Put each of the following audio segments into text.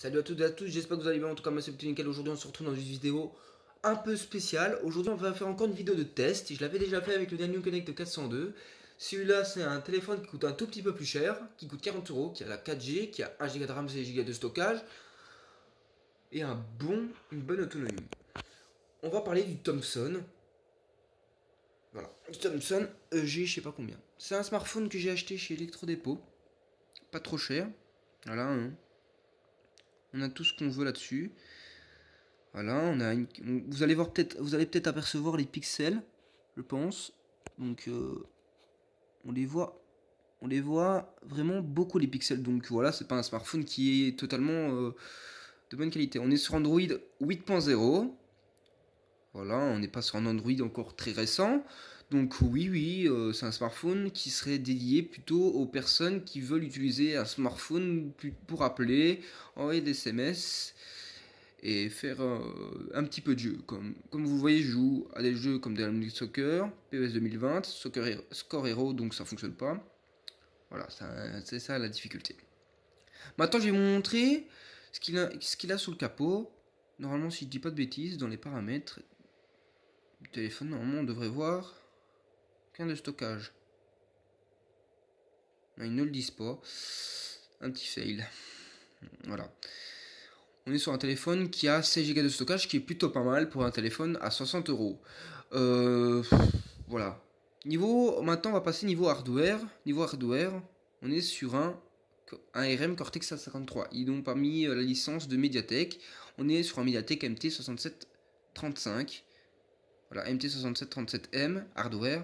Salut à toutes et à tous, j'espère que vous allez bien. En tout cas, moi c'est plutôt nickel. Aujourd'hui, on se retrouve dans une vidéo un peu spéciale. Aujourd'hui, on va faire encore une vidéo de test. Je l'avais déjà fait avec le Daniel Connect 402. Celui-là, c'est un téléphone qui coûte un tout petit peu plus cher, qui coûte 40 euros, qui a la 4G, qui a 1 Go de RAM, 16 Go de stockage et une bonne autonomie. On va parler du Thomson. Voilà, du Thomson EG, je sais pas combien. C'est un smartphone que j'ai acheté chez Electrodépôt. Pas trop cher. Voilà, hein. On a tout ce qu'on veut là-dessus. Voilà, vous allez voir vous allez peut-être apercevoir les pixels, je pense. Donc on les voit vraiment beaucoup les pixels. Donc voilà, c'est pas un smartphone qui est totalement de bonne qualité. On est sur Android 8.0. Voilà, on n'est pas sur un Android encore très récent. Donc oui, c'est un smartphone qui serait dédié plutôt aux personnes qui veulent utiliser un smartphone pour appeler, envoyer des SMS et faire un petit peu de jeu. Comme vous voyez, je joue à des jeux comme Dynamic Soccer, PES 2020, Score Hero, donc ça fonctionne pas. Voilà, c'est ça la difficulté. Maintenant, je vais vous montrer ce qu'il a sous le capot. Normalement, si je dis pas de bêtises, dans les paramètres du téléphone, normalement, on devrait voir qu'un de stockage. Non, ils ne le disent pas. Un petit fail. Voilà. On est sur un téléphone qui a 16 Go de stockage, qui est plutôt pas mal pour un téléphone à 60 euros. Voilà. Maintenant, on va passer niveau hardware. Niveau hardware, on est sur un RM Cortex A53. Ils n'ont pas mis la licence de Mediatek. On est sur un Mediatek MT6735. Voilà, MT6737M hardware.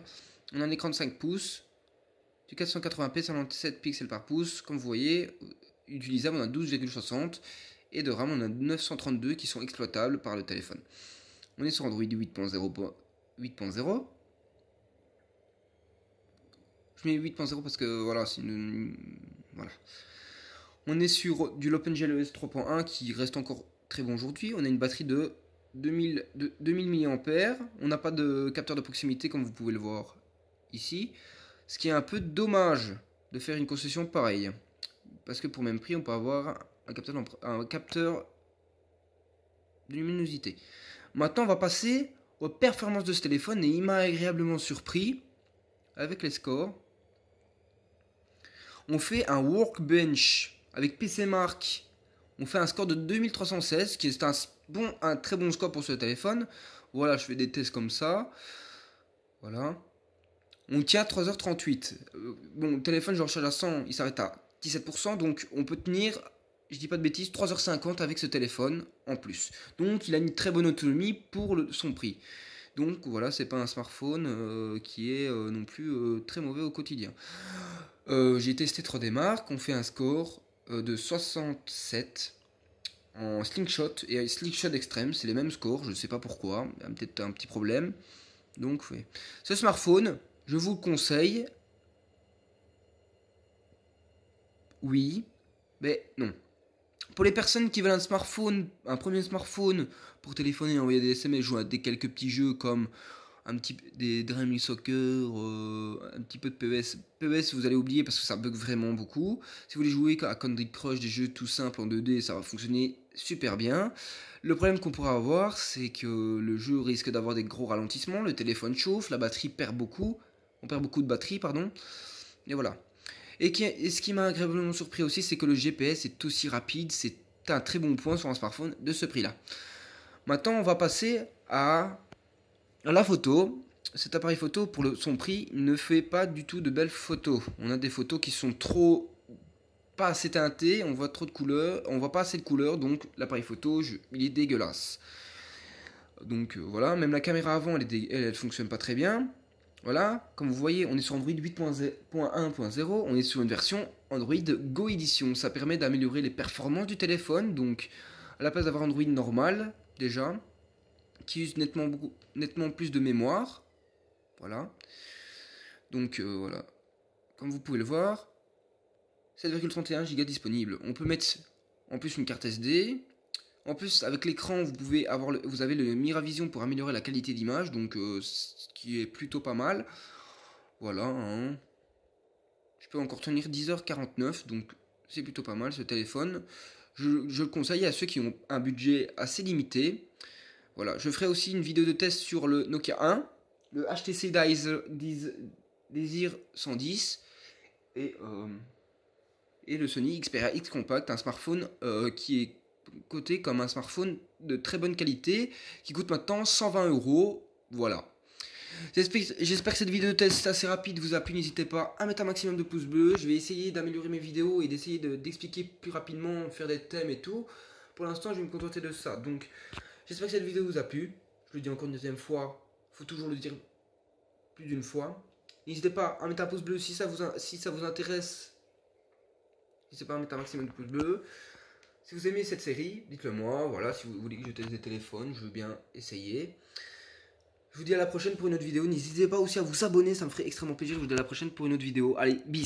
On a un écran de 5 pouces, du 480p, 127 pixels par pouce. Comme vous voyez, utilisable, on a 12,60. Et de RAM, on a 932 qui sont exploitables par le téléphone. On est sur Android 8.0. Je mets 8.0 parce que voilà, voilà. On est sur du l'OpenGL 3.1 qui reste encore très bon aujourd'hui. On a une batterie de 2000 mAh. On n'a pas de capteur de proximité comme vous pouvez le voir ici. Ce qui est un peu dommage de faire une concession pareille. Parce que pour le même prix, on peut avoir un capteur de luminosité. Maintenant, on va passer aux performances de ce téléphone et il m'a agréablement surpris avec les scores. On fait un workbench avec PCMark. On fait un score de 2316, qui est un très bon score pour ce téléphone. Voilà, je fais des tests comme ça. Voilà. On tient 3h38. Bon, le téléphone, je recharge à 100, il s'arrête à 17%. Donc, on peut tenir, je dis pas de bêtises, 3h50 avec ce téléphone en plus. Donc, il a une très bonne autonomie pour son prix. Donc, voilà, c'est pas un smartphone qui est non plus très mauvais au quotidien. J'ai testé 3D Mark, on fait un score de 67 en slingshot et slingshot extrême, c'est les mêmes scores, je ne sais pas pourquoi, il y a peut-être un petit problème. Donc, ouais. Ce smartphone, je vous le conseille. Oui, mais non. Pour les personnes qui veulent un premier smartphone pour téléphoner, envoyer des SMS, jouer à quelques petits jeux comme des Dream Soccer, un petit peu de PES. PES, vous allez oublier parce que ça bug vraiment beaucoup. Si vous voulez jouer à Candy Crush, des jeux tout simples en 2D, ça va fonctionner super bien. Le problème qu'on pourra avoir, c'est que le jeu risque d'avoir des gros ralentissements, le téléphone chauffe, la batterie perd beaucoup. On perd beaucoup de batterie, pardon. Et voilà. Et ce qui m'a agréablement surpris aussi, c'est que le GPS est aussi rapide. C'est un très bon point sur un smartphone de ce prix-là. Maintenant, on va passer à la photo. Cet appareil photo, pour son prix, ne fait pas du tout de belles photos. On a des photos qui sont pas assez teintées, on voit trop de couleurs, on voit pas assez de couleurs, donc l'appareil photo, il est dégueulasse. Donc voilà, même la caméra avant, elle fonctionne pas très bien. Voilà, comme vous voyez, on est sur Android 8.1.0, on est sur une version Android Go Edition. Ça permet d'améliorer les performances du téléphone, donc à la place d'avoir Android normal, déjà, qui use nettement plus de mémoire. Voilà. Donc voilà, comme vous pouvez le voir, 7,31 Go disponible. On peut mettre en plus une carte SD. En plus, avec l'écran, vous avez le Miravision pour améliorer la qualité d'image, donc ce qui est plutôt pas mal. Voilà, hein. Je peux encore tenir 10h49, donc c'est plutôt pas mal ce téléphone. Je le conseille à ceux qui ont un budget assez limité. Voilà, je ferai aussi une vidéo de test sur le Nokia 1, le HTC Desire 110 et, euh, et le Sony Xperia X Compact, un smartphone qui est coté comme un smartphone de très bonne qualité, qui coûte maintenant 120 euros. Voilà. J'espère que cette vidéo de test assez rapide vous a plu. N'hésitez pas à mettre un maximum de pouces bleus. Je vais essayer d'améliorer mes vidéos et d'essayer d'expliquer plus rapidement, faire des thèmes et tout. Pour l'instant, je vais me contenter de ça. Donc, j'espère que cette vidéo vous a plu. Je le dis encore une deuxième fois. Faut toujours le dire plus d'une fois. N'hésitez pas à mettre un pouce bleu si ça vous intéresse. N'hésitez pas à mettre un maximum de pouces bleus. Si vous aimez cette série, dites-le moi. Voilà, si vous voulez que je teste des téléphones, je veux bien essayer. Je vous dis à la prochaine pour une autre vidéo. N'hésitez pas aussi à vous abonner, ça me ferait extrêmement plaisir. Je vous dis à la prochaine pour une autre vidéo. Allez, bis.